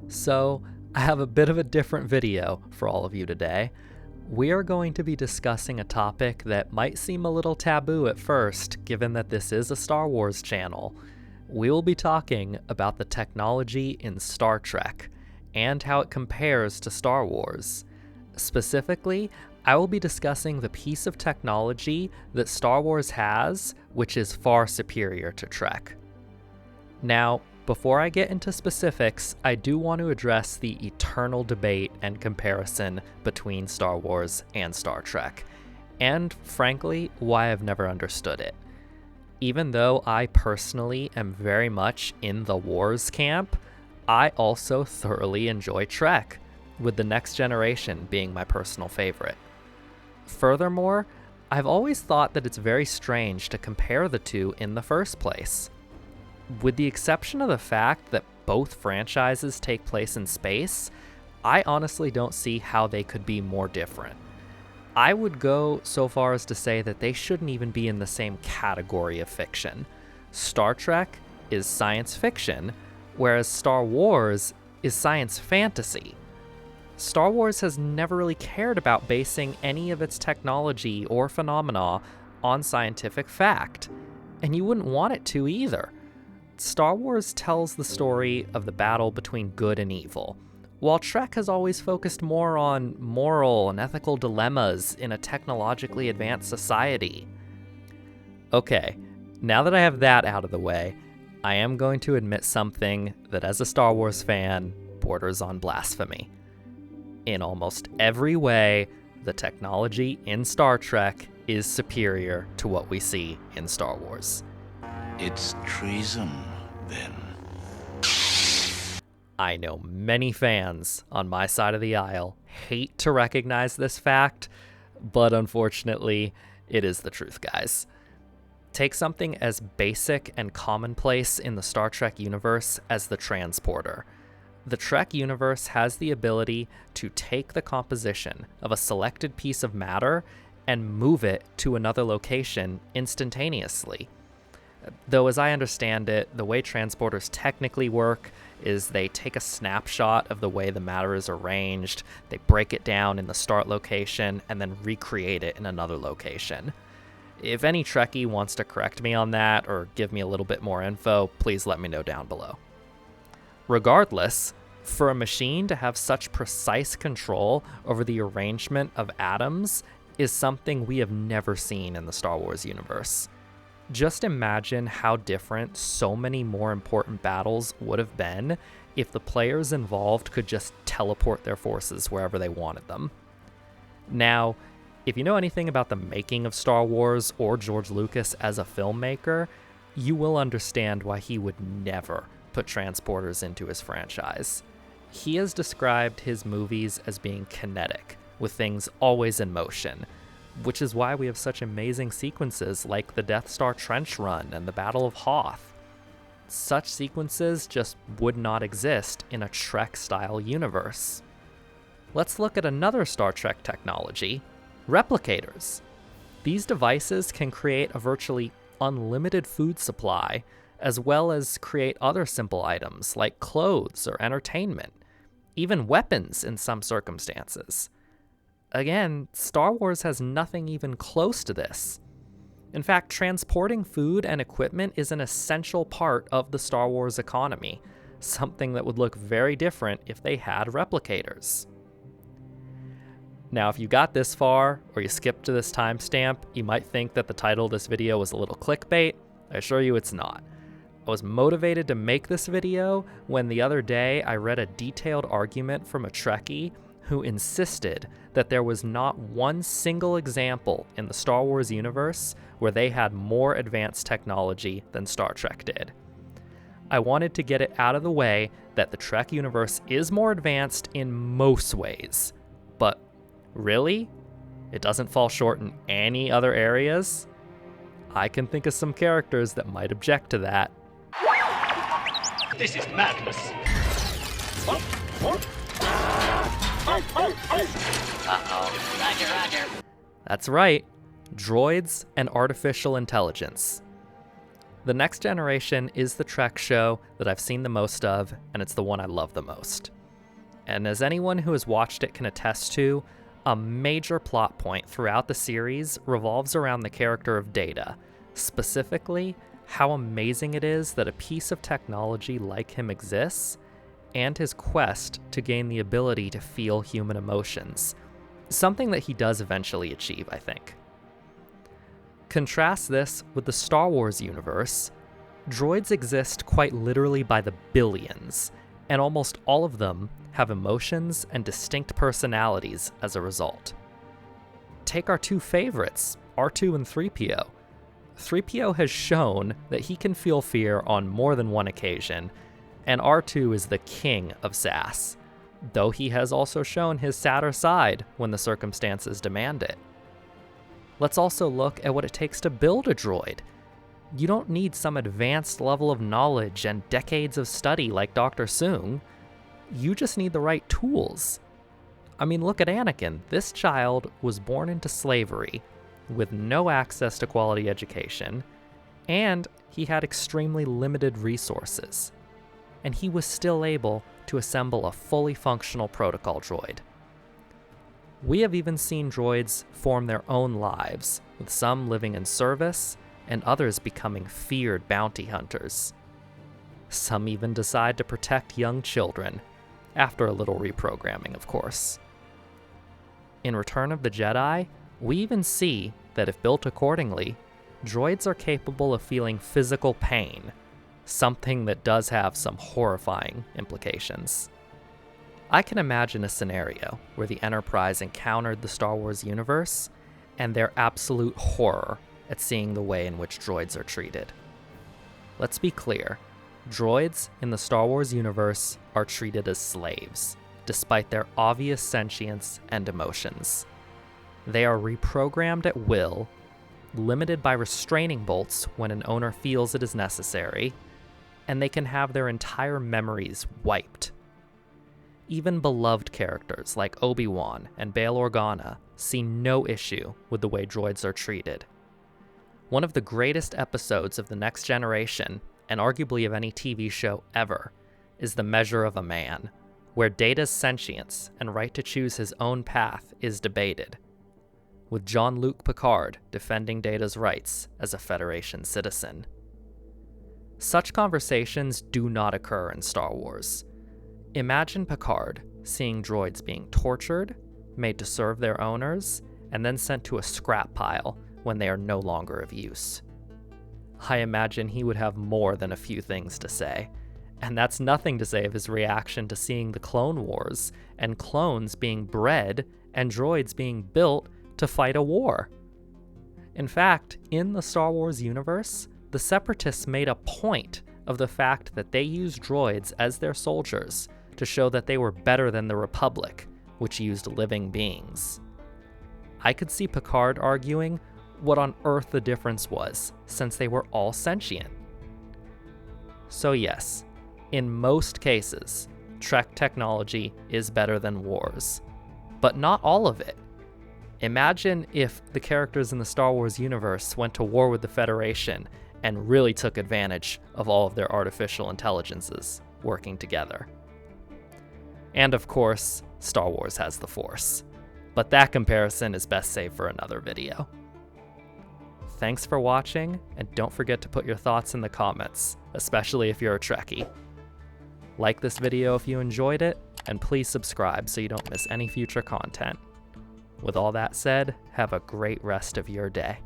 So, I have a bit of a different video for all of you today. We are going to be discussing a topic that might seem a little taboo at first, given that this is a Star Wars channel. We will be talking about the technology in Star Trek and how it compares to Star Wars. Specifically, I will be discussing the piece of technology that Star Wars has, which is far superior to Trek. Now, before I get into specifics, I do want to address the eternal debate and comparison between Star Wars and Star Trek, and frankly, why I've never understood it. Even though I personally am very much in the Wars camp, I also thoroughly enjoy Trek, with The Next Generation being my personal favorite. Furthermore, I've always thought that it's very strange to compare the two in the first place. With the exception of the fact that both franchises take place in space, I honestly don't see how they could be more different. I would go so far as to say that they shouldn't even be in the same category of fiction. Star Trek is science fiction, whereas Star Wars is science fantasy. Star Wars has never really cared about basing any of its technology or phenomena on scientific fact, and you wouldn't want it to either. Star Wars tells the story of the battle between good and evil, while Trek has always focused more on moral and ethical dilemmas in a technologically advanced society. Okay, now that I have that out of the way, I am going to admit something that as a Star Wars fan borders on blasphemy. In almost every way, the technology in Star Trek is superior to what we see in Star Wars. It's treason, then. I know many fans on my side of the aisle hate to recognize this fact, but unfortunately, it is the truth, guys. Take something as basic and commonplace in the Star Trek universe as the transporter. The Trek universe has the ability to take the composition of a selected piece of matter and move it to another location instantaneously. Though as I understand it, the way transporters technically work is they take a snapshot of the way the matter is arranged, they break it down in the start location, and then recreate it in another location. If any Trekkie wants to correct me on that or give me a little bit more info, please let me know down below. Regardless, for a machine to have such precise control over the arrangement of atoms is something we have never seen in the Star Wars universe. Just imagine how different so many more important battles would have been if the players involved could just teleport their forces wherever they wanted them. Now, if you know anything about the making of Star Wars or George Lucas as a filmmaker, you will understand why he would never put transporters into his franchise. He has described his movies as being kinetic, with things always in motion, which is why we have such amazing sequences like the Death Star trench run and the Battle of Hoth. Such sequences just would not exist in a Trek-style universe. Let's look at another Star Trek technology, replicators. These devices can create a virtually unlimited food supply, as well as create other simple items like clothes or entertainment, even weapons in some circumstances. Again, Star Wars has nothing even close to this. In fact, transporting food and equipment is an essential part of the Star Wars economy, something that would look very different if they had replicators. Now, if you got this far, or you skipped to this timestamp, you might think that the title of this video was a little clickbait. I assure you it's not. I was motivated to make this video when the other day I read a detailed argument from a Trekkie who insisted that there was not one single example in the Star Wars universe where they had more advanced technology than Star Trek did. I wanted to get it out of the way that the Trek universe is more advanced in most ways, but really? It doesn't fall short in any other areas? I can think of some characters that might object to that. This is madness. Uh-oh. Roger. That's right, droids and artificial intelligence. The Next Generation is the Trek show that I've seen the most of, and it's the one I love the most. And as anyone who has watched it can attest to, a major plot point throughout the series revolves around the character of Data, specifically how amazing it is that a piece of technology like him exists, and his quest to gain the ability to feel human emotions, something that he does eventually achieve, I think. Contrast this with the Star Wars universe. Droids exist quite literally by the billions, and almost all of them have emotions and distinct personalities as a result. Take our two favorites, R2 and 3PO. 3PO has shown that he can feel fear on more than one occasion, and R2 is the king of sass, though he has also shown his sadder side when the circumstances demand it. Let's also look at what it takes to build a droid. You don't need some advanced level of knowledge and decades of study like Dr. Soong. You just need the right tools. I mean, look at Anakin. This child was born into slavery with no access to quality education, and he had extremely limited resources. And he was still able to assemble a fully functional protocol droid. We have even seen droids form their own lives, with some living in service and others becoming feared bounty hunters. Some even decide to protect young children, after a little reprogramming, of course. In Return of the Jedi, we even see that if built accordingly, droids are capable of feeling physical pain, something that does have some horrifying implications. I can imagine a scenario where the Enterprise encountered the Star Wars universe and their absolute horror at seeing the way in which droids are treated. Let's be clear, droids in the Star Wars universe are treated as slaves, despite their obvious sentience and emotions. They are reprogrammed at will, limited by restraining bolts when an owner feels it is necessary, and they can have their entire memories wiped. Even beloved characters like Obi-Wan and Bail Organa see no issue with the way droids are treated. One of the greatest episodes of The Next Generation, and arguably of any TV show ever, is The Measure of a Man, where Data's sentience and right to choose his own path is debated, with Jean-Luc Picard defending Data's rights as a Federation citizen. Such conversations do not occur in Star Wars. Imagine Picard seeing droids being tortured, made to serve their owners, and then sent to a scrap pile when they are no longer of use. I imagine he would have more than a few things to say, and that's nothing to say of his reaction to seeing the Clone Wars and clones being bred and droids being built to fight a war. In fact, in the Star Wars universe, the Separatists made a point of the fact that they used droids as their soldiers to show that they were better than the Republic, which used living beings. I could see Picard arguing what on earth the difference was, since they were all sentient. So yes, in most cases, Trek technology is better than wars, but not all of it. Imagine if the characters in the Star Wars universe went to war with the Federation and really took advantage of all of their artificial intelligences working together. And of course, Star Wars has the Force, but that comparison is best saved for another video. Thanks for watching, and don't forget to put your thoughts in the comments, especially if you're a Trekkie. Like this video if you enjoyed it, and please subscribe so you don't miss any future content. With all that said, have a great rest of your day.